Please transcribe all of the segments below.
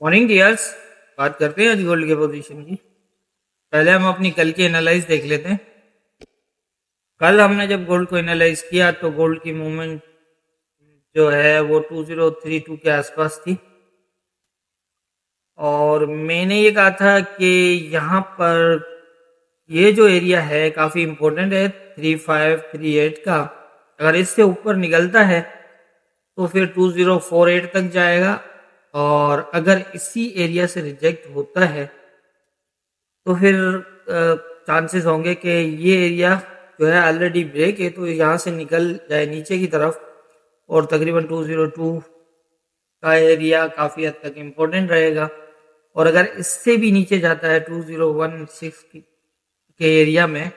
Morning dears. बात करते हैं आज गोल्ड के पोजीशन की। पहले हम अपनी कल की एनालाइज देख लेते हैं। कल हमने जब गोल्ड को एनालाइज किया तो गोल्ड की मूवमेंट जो है वो 2032 के आसपास थी और मैंने ये कहा था कि यहाँ पर ये जो एरिया है काफ़ी इम्पोर्टेंट है 3538 का। अगर इससे ऊपर निकलता है तो फिर 2048 तक जाएगा और अगर इसी एरिया से रिजेक्ट होता है तो फिर चांसेस होंगे कि ये एरिया जो है ऑलरेडी ब्रेक है तो यहाँ से निकल जाए नीचे की तरफ और तकरीबन 202 का एरिया काफ़ी हद तक इम्पोर्टेंट रहेगा। और अगर इससे भी नीचे जाता है 2016 के एरिया में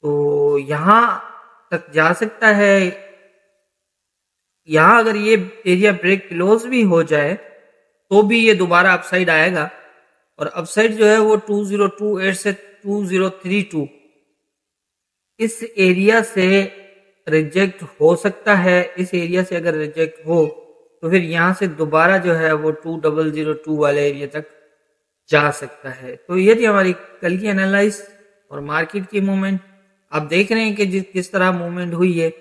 तो यहाँ तक जा सकता है। यहाँ अगर ये एरिया ब्रेक क्लोज भी हो जाए तो भी ये दोबारा अपसाइड आएगा और अपसाइड जो है वो 2028 से 2032 इस एरिया से रिजेक्ट हो सकता है। इस एरिया से अगर रिजेक्ट हो तो फिर यहाँ से दोबारा जो है वो 2002 वाले एरिया तक जा सकता है। तो ये थी हमारी कल की एनालाइज और मार्केट की मूवमेंट। आप देख रहे हैं कि किस तरह मूवमेंट हुई है।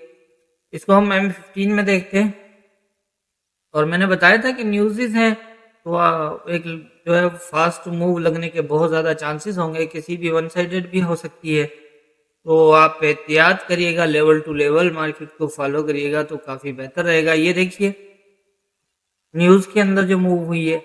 इसको हम M15 में देखते हैं और मैंने बताया था कि न्यूज़ हैं तो एक जो है फास्ट मूव लगने के बहुत ज़्यादा चांसेस होंगे, किसी भी वन साइडेड भी हो सकती है। तो आप एहतियात करिएगा, लेवल टू लेवल मार्केट को फॉलो करिएगा तो काफ़ी बेहतर रहेगा। ये देखिए न्यूज़ के अंदर जो मूव हुई है,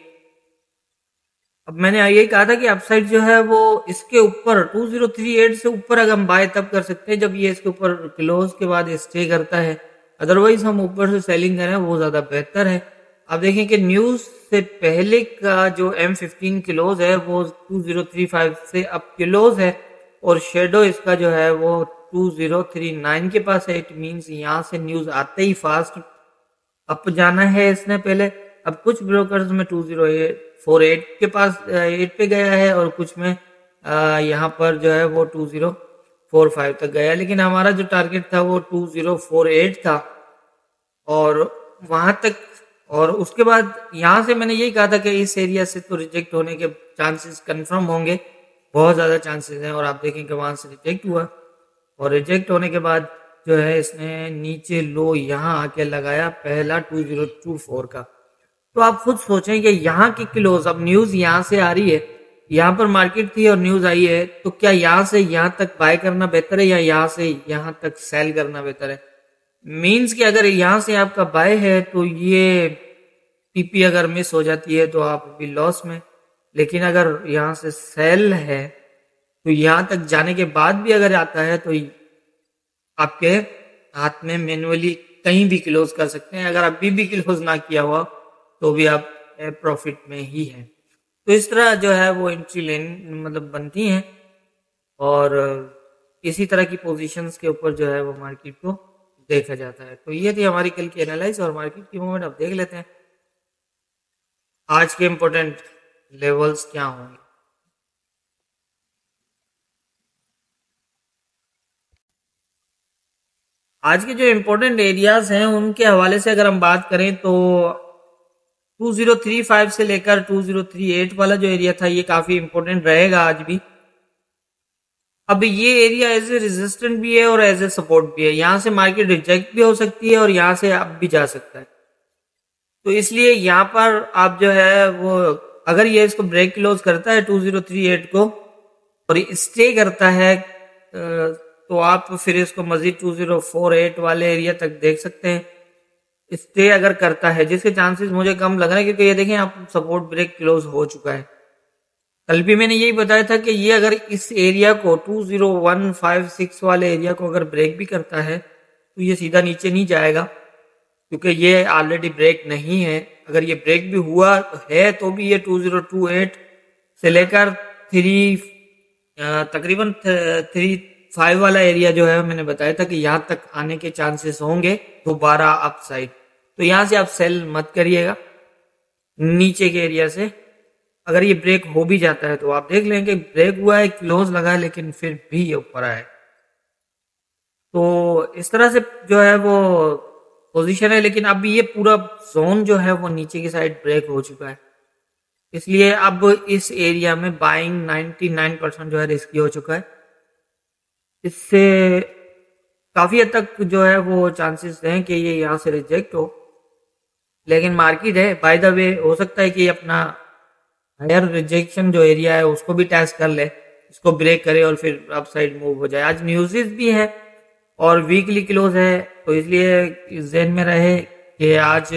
अब मैंने यही कहा था कि अपसाइड जो है वो इसके ऊपर 2038 से ऊपर अगर हम बाय तब कर सकते हैं जब ये इसके ऊपर क्लोज के बाद स्टे करता है, अदरवाइज हम ऊपर से सेलिंग करें वो ज़्यादा बेहतर है। आप देखें कि न्यूज़ से पहले का जो M15 क्लोज है वो 2035 से अब क्लोज है और शेडो इसका जो है वो 2039 के पास है। इट मीन्स यहाँ से न्यूज़ आते ही फास्ट अप जाना है इसने पहले। अब कुछ ब्रोकर्स में 2048 के पास 8 पे गया है और कुछ में यहाँ पर जो है वो 2045 तक गया, लेकिन हमारा जो टारगेट था वो 2048 था और वहां तक। और उसके बाद यहाँ से मैंने यही कहा था कि इस एरिया से तो रिजेक्ट होने के चांसेस कंफर्म होंगे, बहुत ज़्यादा चांसेस हैं। और आप देखें कि वहां से रिजेक्ट हुआ और रिजेक्ट होने के बाद जो है इसने नीचे लो यहाँ आके लगाया पहला 2024 का। तो आप खुद सोचें कि यहाँ की क्लोज, अब न्यूज़ यहाँ से आ रही है, यहाँ पर मार्केट थी और न्यूज़ आई है, तो क्या यहाँ से यहाँ तक बाय करना बेहतर है या यहाँ से यहाँ तक सेल करना बेहतर है? मीन्स कि अगर यहाँ से आपका बाय है तो ये पीपी अगर मिस हो जाती है तो आप भी लॉस में, लेकिन अगर यहाँ से सेल है तो यहाँ तक जाने के बाद भी अगर आता है तो आपके हाथ में मैनुअली कहीं भी क्लोज कर सकते हैं। अगर अभी भी क्लोज ना किया हुआ तो भी आप प्रॉफिट में ही हैं। तो इस तरह जो है वो एंट्री लेन मतलब बनती हैं और इसी तरह की पोजीशंस के ऊपर जो है वो मार्केट को देखा जाता है। तो ये थी हमारी कल की एनालाइज और मार्केट की मूवमेंट। अब देख लेते हैं आज के इम्पोर्टेंट लेवल्स क्या होंगे। आज के जो इम्पोर्टेंट एरियाज हैं उनके हवाले से अगर हम बात करें तो 2035 से लेकर 2038 वाला जो एरिया था ये काफी इम्पोर्टेंट रहेगा आज भी। अब ये एरिया एज ए रेजिस्टेंट भी है और एज ए सपोर्ट भी है। यहाँ से मार्केट रिजेक्ट भी हो सकती है और यहाँ से अप भी जा सकता है। तो इसलिए यहाँ पर आप जो है वो अगर ये इसको ब्रेक क्लोज करता है 2038 को और स्टे करता है तो आप फिर इसको मजीद 2048 वाले एरिया तक देख सकते हैं। स्टे अगर करता है, जिसके चांसेस मुझे कम लग रहे हैं क्योंकि ये देखें आप सपोर्ट ब्रेक क्लोज हो चुका है। कल भी मैंने यही बताया था कि ये अगर इस एरिया को 20156 वाले एरिया को अगर ब्रेक भी करता है तो ये सीधा नीचे नहीं जाएगा क्योंकि ये ऑलरेडी ब्रेक नहीं है। अगर ये ब्रेक भी हुआ है तो भी ये 2028 से लेकर तकरीबन 35 वाला एरिया जो है मैंने बताया था कि यहाँ तक आने के चांसेस होंगे दोबारा अपसाइड। तो यहाँ से आप सेल मत करिएगा नीचे के एरिया से। अगर ये ब्रेक हो भी जाता है तो आप देख लें कि ब्रेक हुआ है, क्लोज लगा है, लेकिन फिर भी ये ऊपर आए। तो इस तरह से जो है वो पोजीशन है, लेकिन अभी ये पूरा जोन जो है वो नीचे की साइड ब्रेक हो चुका है। इसलिए अब इस एरिया में बाइंग 99% जो है रिस्की हो चुका है। इससे काफी हद तक जो है वो चांसेस हैं कि ये यहाँ से रिजेक्ट हो, लेकिन मार्केट है बाय द वे, हो सकता है कि अपना हायर रिजेक्शन जो एरिया है उसको भी टेस्ट कर ले, इसको ब्रेक करे और फिर अपसाइड मूव हो जाए। आज न्यूज़ भी है और वीकली क्लोज है, तो इसलिए जहन में रहे कि आज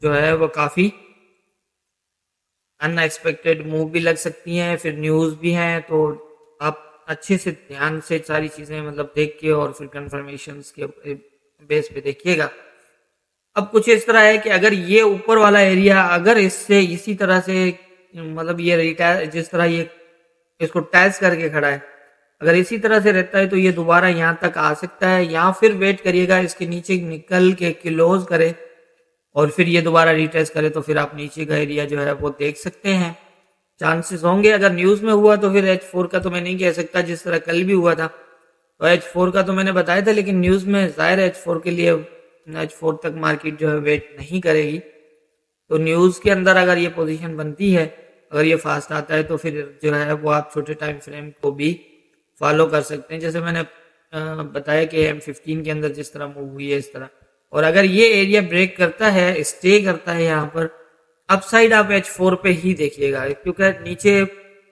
जो है वो काफ़ी अनएक्सपेक्टेड मूव भी लग सकती हैं, फिर न्यूज़ भी हैं, तो आप अच्छे से ध्यान से सारी चीज़ें मतलब देख के और फिर कंफर्मेशन के बेस पे देखिएगा। अब कुछ इस तरह है कि अगर ये ऊपर वाला एरिया अगर इससे इसी तरह से मतलब ये जिस तरह ये इसको टैच करके खड़ा है, अगर इसी तरह से रहता है तो ये दोबारा यहाँ तक आ सकता है, या फिर वेट करिएगा इसके नीचे निकल के क्लोज करे और फिर ये दोबारा रिटेस्ट करे, तो फिर आप नीचे का एरिया जो है वो देख सकते हैं। चांसेस होंगे अगर न्यूज में हुआ तो फिर H4 का तो मैं नहीं कह सकता, जिस तरह कल भी हुआ था तो H4 का तो मैंने बताया था, लेकिन न्यूज में जाहिर H4 के लिए H4 तक मार्केट जो है वेट नहीं करेगी। तो न्यूज के अंदर अगर ये पोजीशन बनती है, अगर ये फास्ट आता है तो फिर जो है वो आप छोटे टाइम फ्रेम को भी फॉलो कर सकते हैं, जैसे मैंने बताया कि M15 के अंदर जिस तरह मूव हुई है इस तरह। और अगर ये एरिया ब्रेक करता है, स्टे करता है यहाँ पर, अपसाइड आप H4 पे ही देखिएगा, क्योंकि नीचे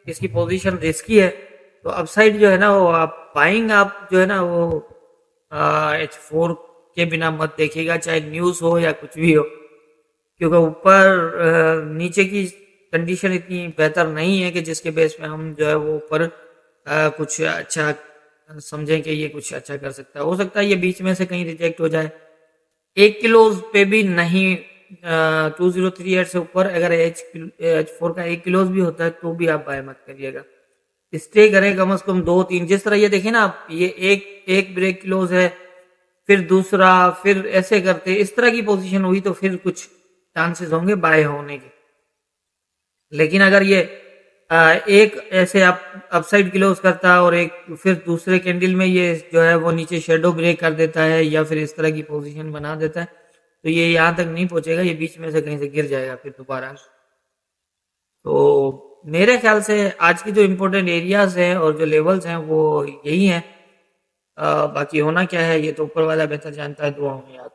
इसकी पोजीशन रिस्की है, तो अपसाइड जो है ना वो आप बाइंग आप जो है ना वो H4 के बिना मत देखिएगा, चाहे न्यूज हो या कुछ भी हो, क्योंकि ऊपर नीचे की कंडीशन इतनी बेहतर नहीं है कि जिसके बेस पे हम जो है वो ऊपर कुछ अच्छा समझें कि ये कुछ अच्छा कर सकता है। हो सकता है ये बीच में से कहीं रिजेक्ट हो जाए, 1 किलो पे भी नहीं, 2038 से ऊपर अगर H4 का 1 किलो भी होता है तो भी आप बाय मत करिएगा, स्टे करें कम से कम 2-3, जिस तरह ये देखें ना आप, ये एक ब्रेक क्लोज है, फिर दूसरा, फिर ऐसे करते इस तरह की पोजीशन हुई तो फिर कुछ चांसेस होंगे बाय होने के। लेकिन अगर ये एक ऐसे आप अपसाइड क्लोज करता है और एक फिर दूसरे कैंडल में ये जो है वो नीचे शेडो ब्रेक कर देता है या फिर इस तरह की पोजीशन बना देता है, तो ये यहाँ तक नहीं पहुंचेगा, ये बीच में से कहीं से गिर जाएगा फिर दोबारा। तो मेरे ख्याल से आज की जो इम्पोर्टेंट एरियाज हैं और जो लेवल्स हैं वो यही हैं। बाकी होना क्या है ये तो ऊपर वाला बेहतर जानता है, दुआओं में याद